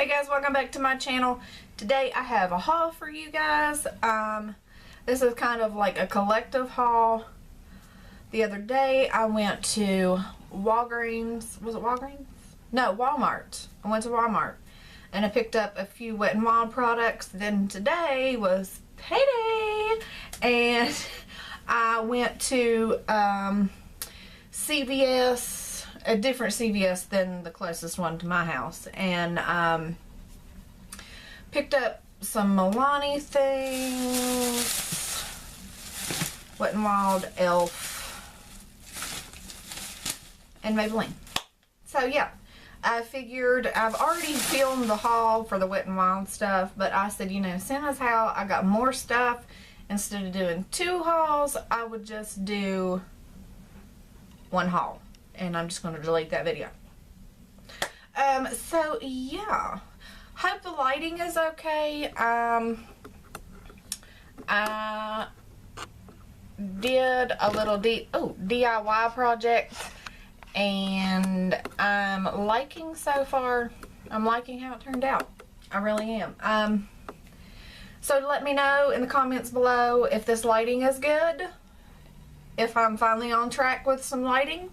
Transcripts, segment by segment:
Hey guys, welcome back to my channel. Today I have a haul for you guys. This is kind of like a collective haul. The other day I went to Walgreens. Was it Walgreens? No, Walmart. I went to Walmart and I picked up a few Wet n Wild products. Then today was payday and I went to CVS, a different CVS than the closest one to my house, and picked up some Milani things, Wet n Wild, Elf, and Maybelline. So yeah, I figured I've already filmed the haul for the Wet n Wild stuff, but I said, you know, seeing as how I got more stuff, instead of doing 2 hauls, I would just do 1 haul. And I'm just going to delete that video. So yeah, hope the lighting is okay. I did a little DIY project and I'm liking so far. I'm liking how it turned out. I really am. So let me know in the comments below if this lighting is good, if I'm finally on track with some lighting.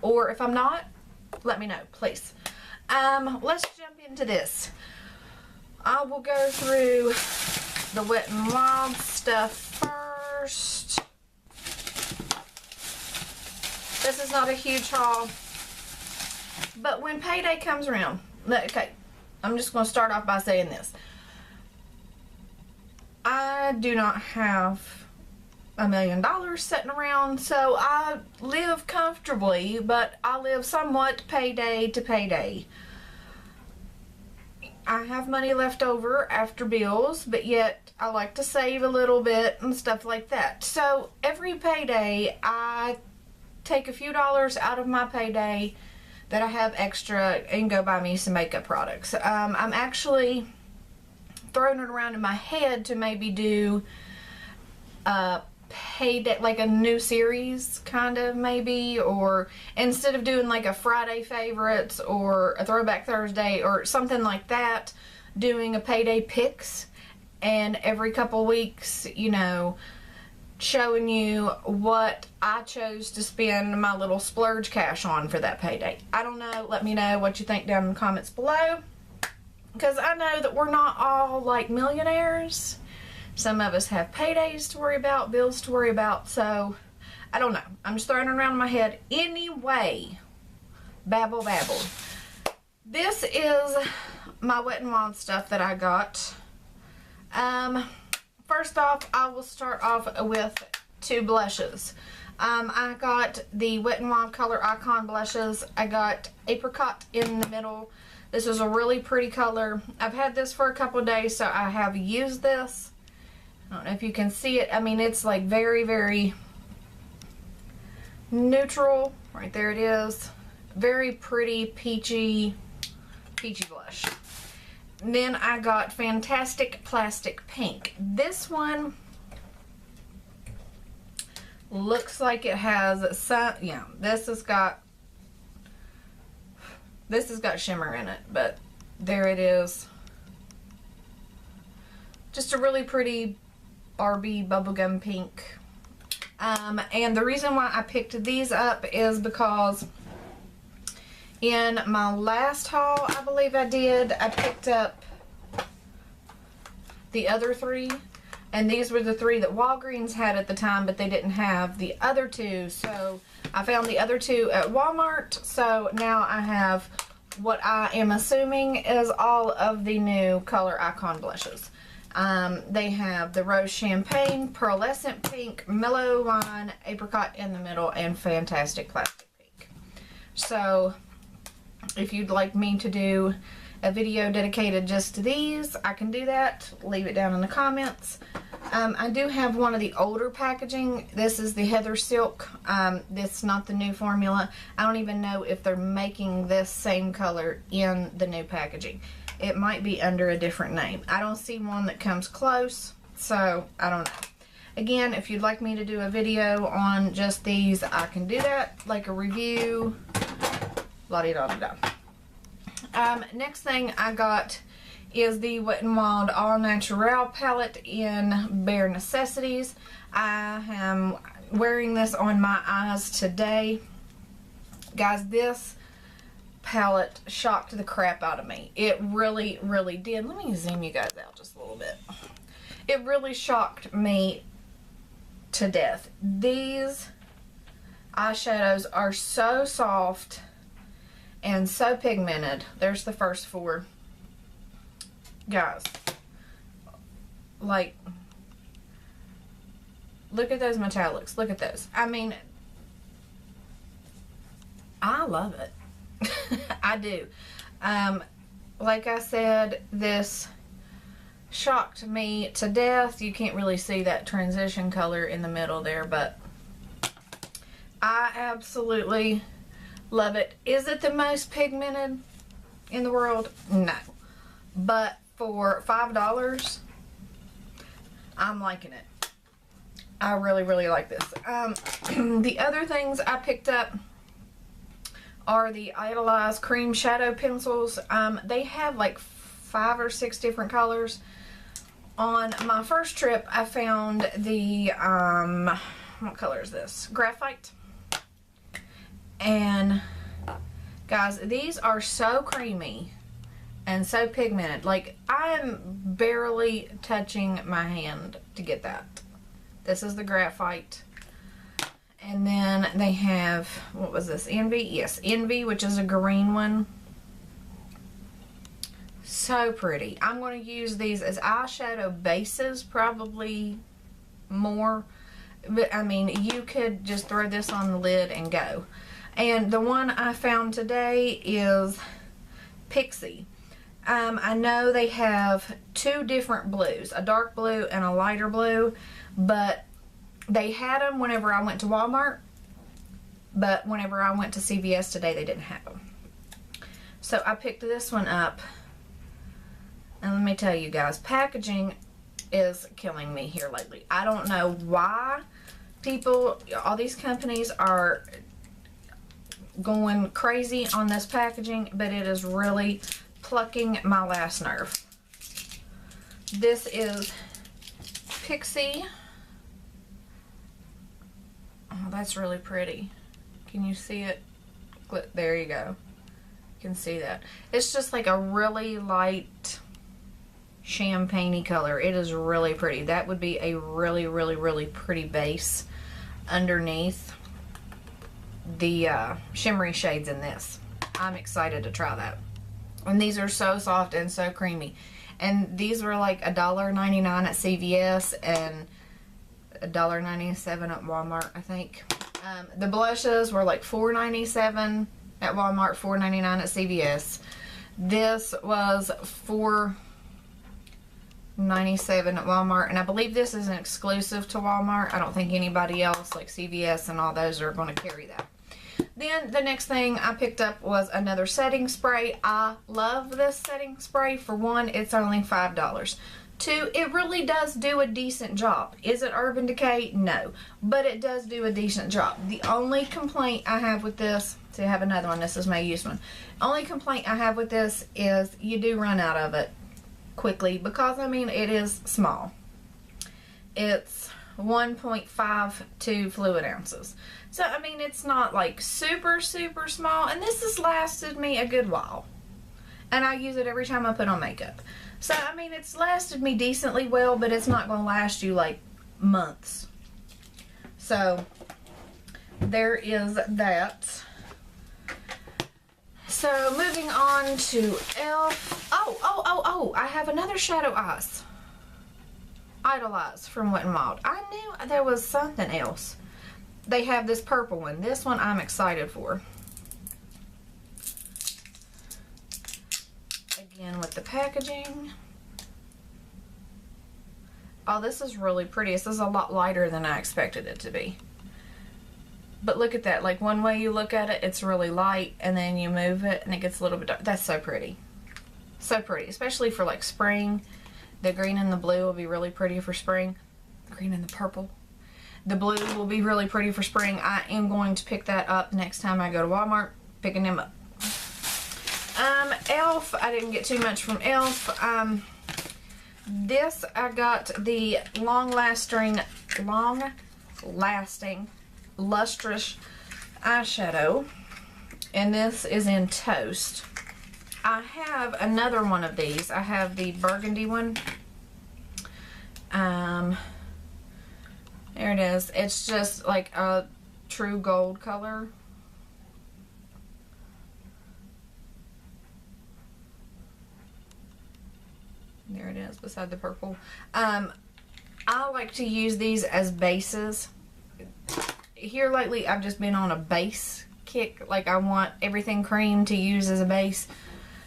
Or if I'm not, let me know, please. Let's jump into this. I will go through the Wet n Wild stuff first. This is not a huge haul, but when payday comes around, okay, I'm just going to start off by saying this. I do not have $1 million sitting around, so I live comfortably, but I live somewhat payday to payday. I have money left over after bills, but yet I like to save a little bit and stuff like that. So every payday I take a few dollars out of my payday that I have extra and go buy me some makeup products. I'm actually throwing it around in my head to maybe do payday, like a new series kind of, maybe, or instead of doing like a Friday favorites or a throwback Thursday or something like that, doing a payday picks, and every couple weeks, you know, showing you what I chose to spend my little splurge cash on for that payday. I don't know, let me know what you think down in the comments below, because I know that we're not all like millionaires. Some of us have paydays to worry about, bills to worry about, so I don't know. I'm just throwing it around in my head. Anyway, babble. This is my Wet n Wild stuff that I got. First off, I will start off with 2 blushes. I got the Wet n Wild Color Icon blushes. I got Apricot in the middle. This is a really pretty color. I've had this for a couple of days, so I have used this. I don't know if you can see it. I mean, it's like very, very neutral. Right there it is. Very pretty, peachy blush. And then I got Fantastic Plastic Pink. This one looks like it has some, yeah, this has got shimmer in it, but there it is. Just a really pretty Barbie bubblegum pink. And the reason why I picked these up is because in my last haul, I believe I did, I picked up the other 3, and these were the 3 that Walgreens had at the time, but they didn't have the other 2, so I found the other 2 at Walmart. So now I have what I am assuming is all of the new Color Icon blushes. They have the Rose Champagne, Pearlescent Pink, Mellow Wine, Apricot in the middle, and Fantastic Plastic Pink. So if you'd like me to do a video dedicated just to these, I can do that. Leave it down in the comments. I do have one of the older packaging. This is the Heather Silk. This is not the new formula. I don't even know if they're making this same color in the new packaging. It might be under a different name. I don't see one that comes close, so I don't know. Again, if you'd like me to do a video on just these, I can do that, like a review, la-di-da-di-da. Next thing I got is the Wet n Wild All Natural palette in Bare Necessities. I am wearing this on my eyes today. Guys, this palette shocked the crap out of me. It really, really did. Let me zoom you guys out just a little bit. It really shocked me to death. These eyeshadows are so soft and so pigmented. There's the first four. Guys, like, look at those metallics. Look at those. I mean, I love it. I do. Like I said, this shocked me to death. You can't really see that transition color in the middle there, but I absolutely love it. Is it the most pigmented in the world? No. But for $5, I'm liking it. I really, really like this. The other things I picked up are the Idolize Cream Shadow Pencils. They have like 5 or 6 different colors. On my first trip, I found the, what color is this? Graphite. And guys, these are so creamy and so pigmented. Like, I'm barely touching my hand to get that. This is the graphite. And then they have, what was this? Envy? Yes, Envy, which is a green one. So pretty. I'm going to use these as eyeshadow bases, probably more. But, I mean, you could just throw this on the lid and go. And the one I found today is Pixie. I know they have 2 different blues, a dark blue and a lighter blue, but they had them whenever I went to Walmart, but whenever I went to CVS today, they didn't have them. So I picked this one up, and let me tell you guys, packaging is killing me here lately. I don't know why people, all these companies are going crazy on this packaging, but it is really plucking my last nerve. This is Pixie. Oh, that's really pretty. Can you see it? There you go. You can see that. It's just like a really light champagne-y color. It is really pretty. That would be a really, really, really pretty base underneath the shimmery shades in this. I'm excited to try that. And these are so soft and so creamy. And these were like $1.99 at CVS and $1.97 at Walmart, I think. The blushes were like $4.97 at Walmart, $4.99 at CVS. This was $4.97 at Walmart, and I believe this is an exclusive to Walmart. I don't think anybody else like CVS and all those are going to carry that. Then the next thing I picked up was another setting spray. I love this setting spray. For one, it's only $5. 2, it really does do a decent job. Is it Urban Decay? No. But it does do a decent job. The only complaint I have with this, see I have another one, this is my used one. Only complaint I have with this is you do run out of it quickly because, I mean, it is small. It's 1.52 fluid ounces. So, I mean, it's not like super, super small. And this has lasted me a good while. And I use it every time I put on makeup. So, I mean, it's lasted me decently well, but it's not going to last you like months. So, there is that. So, moving on to e.l.f. Oh, I have another Shadow Eyes. Idolize from Wet n Wild. I knew there was something else. They have this purple one. This one I'm excited for. Again with the packaging. Oh, this is really pretty. This is a lot lighter than I expected it to be. But look at that. Like, one way you look at it, it's really light, and then you move it and it gets a little bit dark. That's so pretty. So pretty. Especially for like spring. The green and the blue will be really pretty for spring. The green and the purple. The blue will be really pretty for spring. I am going to pick that up next time I go to Walmart. Picking them up. Elf, I didn't get too much from Elf. This, I got the long-lasting, lustrous eyeshadow. And this is in Toast. I have another one of these. I have the burgundy one. There it is. It's just like a true gold color. There it is beside the purple. I like to use these as bases. Here lately I've just been on a base kick. Like I want everything cream to use as a base.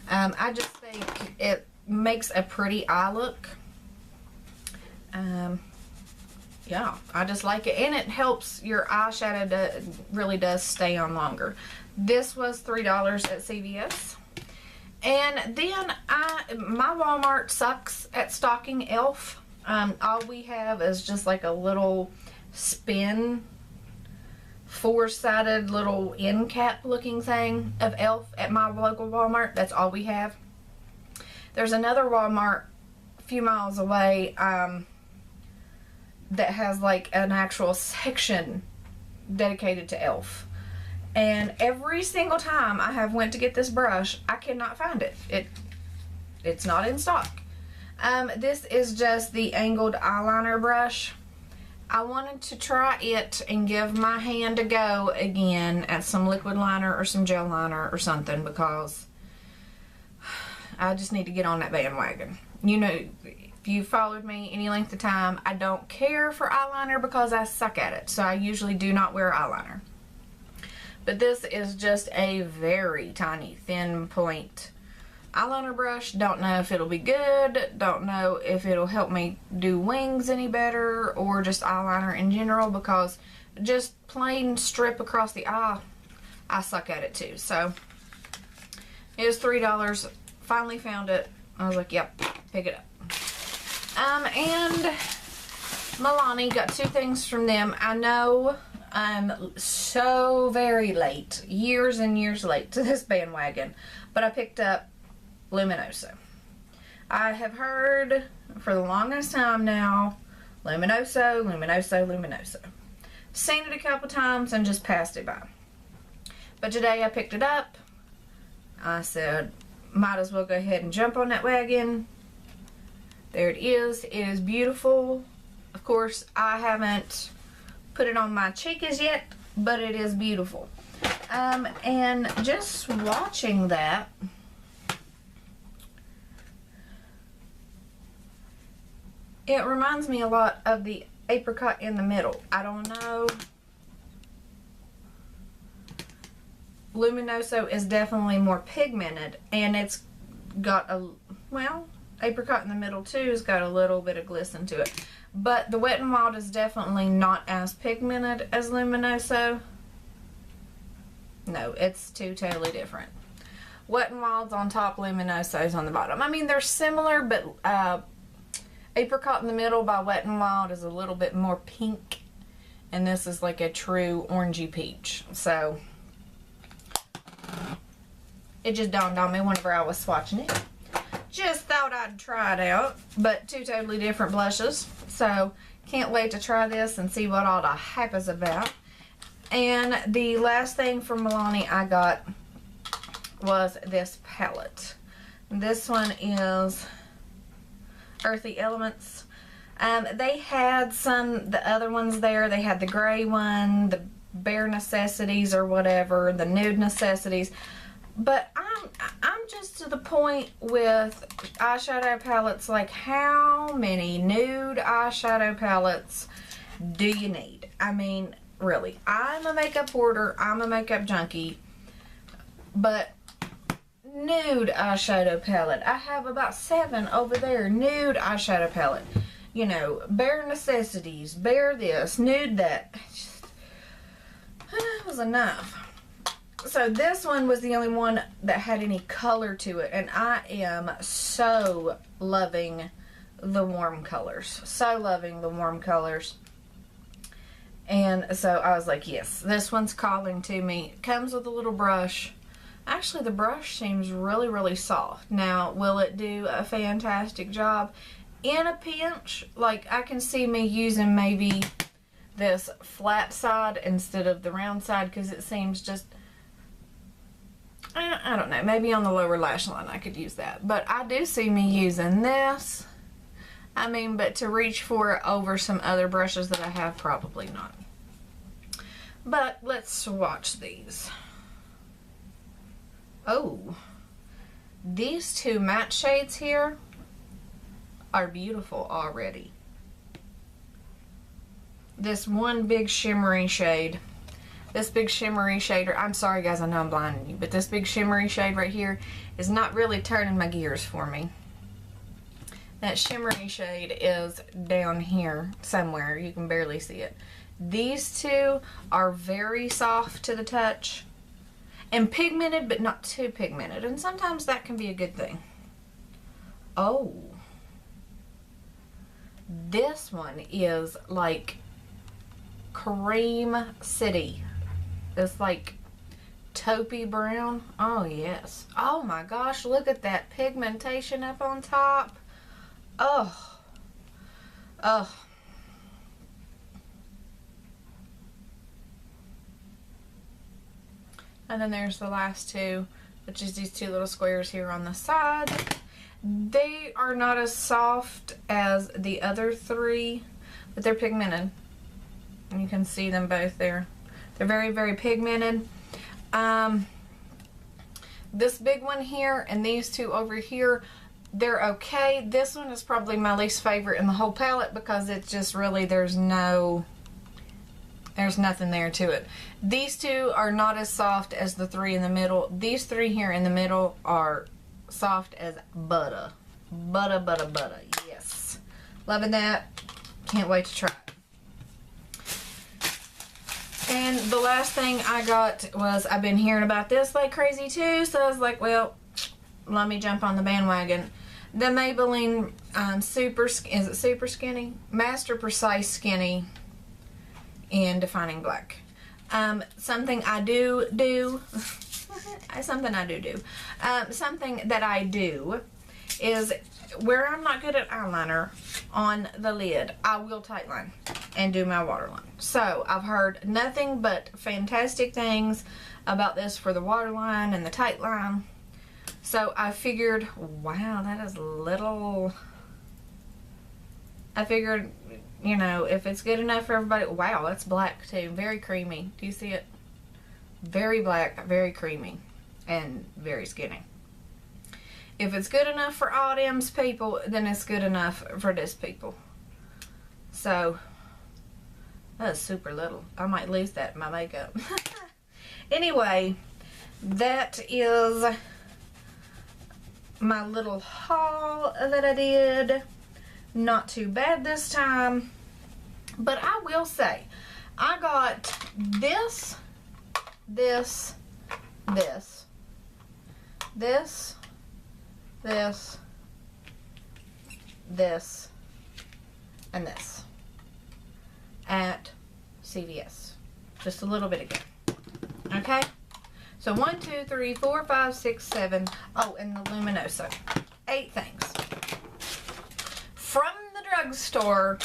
I just think it makes a pretty eye look. Yeah, I just like it. And it helps your eyeshadow really does stay on longer. This was $3 at CVS. And then my Walmart sucks at stocking Elf. All we have is just like a little spin, four-sided little end cap looking thing of Elf at my local Walmart. That's all we have. There's another Walmart a few miles away that has like an actual section dedicated to Elf. And every single time I have went to get this brush, I cannot find it. It's not in stock. This is just the angled eyeliner brush. I wanted to try it and give my hand a go again at some liquid liner or some gel liner or something, because I just need to get on that bandwagon. You know, if you followed me any length of time, I don't care for eyeliner because I suck at it. So I usually do not wear eyeliner. But this is just a very tiny thin point eyeliner brush. Don't know if it'll be good. Don't know if it'll help me do wings any better or just eyeliner in general, because just plain strip across the eye, I suck at it too. So it was $3. Finally found it. I was like, yep, pick it up. And Milani, got two things from them. I know I'm so very late, years and years late to this bandwagon, but I picked up Luminoso. I have heard for the longest time now, Luminoso, Luminoso, Luminoso. Seen it a couple times and just passed it by. But today I picked it up. I said, might as well go ahead and jump on that wagon. There it is. It is beautiful. Of course, I haven't put it on my cheek as yet, but it is beautiful. And just watching that, it reminds me a lot of the apricot in the middle. I don't know. Luminoso is definitely more pigmented, and it's got a, well, apricot in the middle too has got a little bit of glisten to it. But the Wet n Wild is definitely not as pigmented as Luminoso. No, it's two totally different. Wet n Wild's on top, Luminoso's on the bottom. I mean, they're similar, but apricot in the middle by Wet n Wild is a little bit more pink, and this is like a true orangey peach. So it just dawned on me whenever I was swatching it. Just thought I'd try it out, but two totally different blushes. So can't wait to try this and see what all the hype is about. And the last thing from Milani I got was this palette. This one is Earthy Elements. They had the other ones there. They had the gray one, the Bare Necessities or whatever, the Nude Necessities. But I'm just to the point with eyeshadow palettes, like, how many nude eyeshadow palettes do you need? I mean, really, I'm a makeup hoarder, I'm a makeup junkie, but nude eyeshadow palette, I have about 7 over there. Nude eyeshadow palette, you know, Bare Necessities, Bare this, Nude that. It was enough. So this one was the only one that had any color to it, and I am so loving the warm colors. So loving the warm colors. And so I was like, yes, this one's calling to me. It comes with a little brush. Actually, the brush seems really, really soft. Now, will it do a fantastic job in a pinch? Like, I can see me using maybe this flat side instead of the round side, because it seems just, I don't know, maybe on the lower lash line I could use that. But I do see me using this. I mean, but to reach for it over some other brushes that I have, probably not. But let's swatch these. Oh, these two matte shades here are beautiful already. This one big shimmery shade, this big shimmery shade, I'm sorry guys, I know I'm blinding you, but this big shimmery shade right here is not really turning my gears for me. That shimmery shade is down here somewhere, you can barely see it. These two are very soft to the touch and pigmented, but not too pigmented, and sometimes that can be a good thing. Oh, this one is like Cream City. It's like taupey brown. Oh yes. Oh my gosh, look at that pigmentation up on top. Oh, oh. And then there's the last two, which is these two little squares here on the side. They are not as soft as the other three, but they're pigmented. And you can see them both there. They're very, very pigmented. This big one here and these two over here, they're okay. This one is probably my least favorite in the whole palette because it's just really, there's nothing there to it. These two are not as soft as the three in the middle. These three here in the middle are soft as butter. Butter, butter, butter. Yes. Loving that. Can't wait to try it. And the last thing I got was, I've been hearing about this like crazy too, so I was like, well, let me jump on the bandwagon. The Maybelline is it Super Skinny? Master Precise Skinny in Defining Black. Something I do something that I do is, where I'm not good at eyeliner on the lid, I will tightline and do my waterline. So I've heard nothing but fantastic things about this for the waterline and the tightline. So I figured, wow, that is little. I figured, you know, if it's good enough for everybody. Wow, that's black too. Very creamy. Do you see it? Very black, very creamy, and very skinny. If it's good enough for all them people, then it's good enough for this people. So, that's super little. I might lose that in my makeup. Anyway, that is my little haul that I did. Not too bad this time. But I will say, I got this, this, this, this, this, this, and this at CVS just a little bit ago. Okay, so 1, 2, 3, 4, 5, 6, 7. Oh, and the Luminoso. 8 things from the drugstore.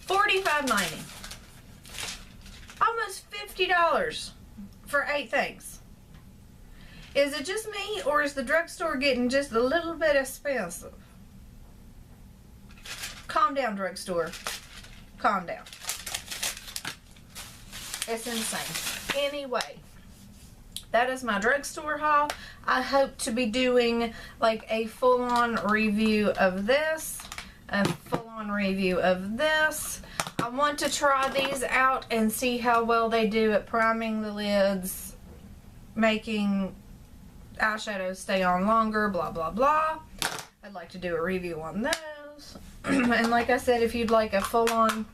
$45.90. Almost $50 for 8 things. Is it just me, or is the drugstore getting just a little bit expensive? Calm down, drugstore. Calm down. It's insane. Anyway, that is my drugstore haul. I hope to be doing like a full-on review of this, a full-on review of this. I want to try these out and see how well they do at priming the lids, making eyeshadows stay on longer, blah blah blah. I'd like to do a review on those. And like I said, if you'd like a full-on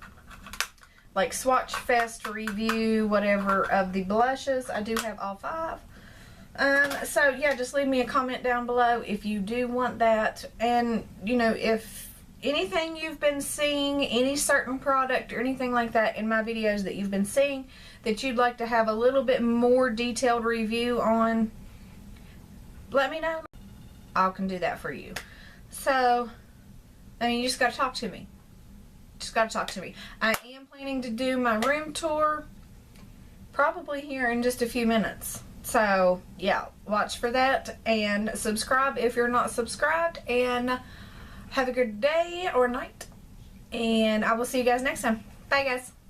like swatch fest review, whatever, of the blushes, I do have all 5. So yeah, just leave me a comment down below if you do want that. And you know, if anything you've been seeing, any certain product or anything like that in my videos that you've been seeing that you'd like to have a little bit more detailed review on, let me know. I can do that for you. So, I mean, you just gotta talk to me. Just gotta talk to me. I am planning to do my room tour probably here in just a few minutes. So, yeah, watch for that and subscribe if you're not subscribed, and have a good day or night, and I will see you guys next time. Bye, guys.